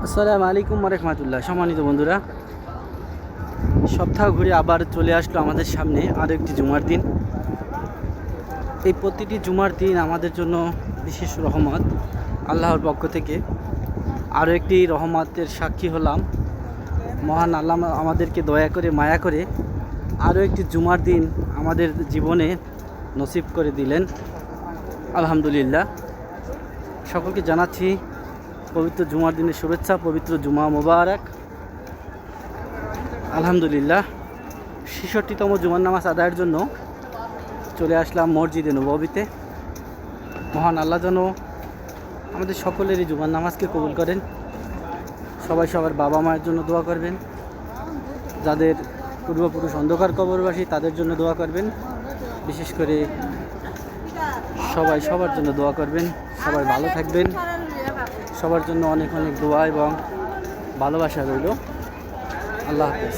আসসালামু আলাইকুম রহমতুল্লাহ। সম্মানিত বন্ধুরা, সপ্তাহ ঘুরে আবার চলে আসলো আমাদের সামনে আরও একটি জুমার দিন। এই প্রতিটি জুমার দিন আমাদের জন্য বিশেষ রহমত। আল্লাহর পক্ষ থেকে আরও একটি রহমতের সাক্ষী হলাম। মহান আল্লাহ আমাদেরকে দয়া করে মায়া করে আরও একটি জুমার দিন আমাদের জীবনে নসিব করে দিলেন। আলহামদুলিল্লাহ, সকলকে জানাচ্ছি পবিত্র জুমার দিনের শুভেচ্ছা। পবিত্র জুমা মোবারক। আলহামদুলিল্লাহ, ৬৬তম জুমার নামাজ আদায়ের জন্য চলে আসলাম মসজিদে নববীতে। মহান আল্লাহ যেন আমাদের সকলেরই জুমার নামাজকে কবুল করেন। সবাই সবার বাবা মায়ের জন্য দোয়া করবেন, যাদের পূর্বপুরুষ অন্ধকার কবরবাসী তাদের জন্য দোয়া করবেন। বিশেষ করে সবাই সবার জন্য দোয়া করবেন। সবাই ভালো থাকবেন। সবার জন্য অনেক অনেক দোয়া এবং ভালোবাসা রইল। আল্লাহ হাফেজ।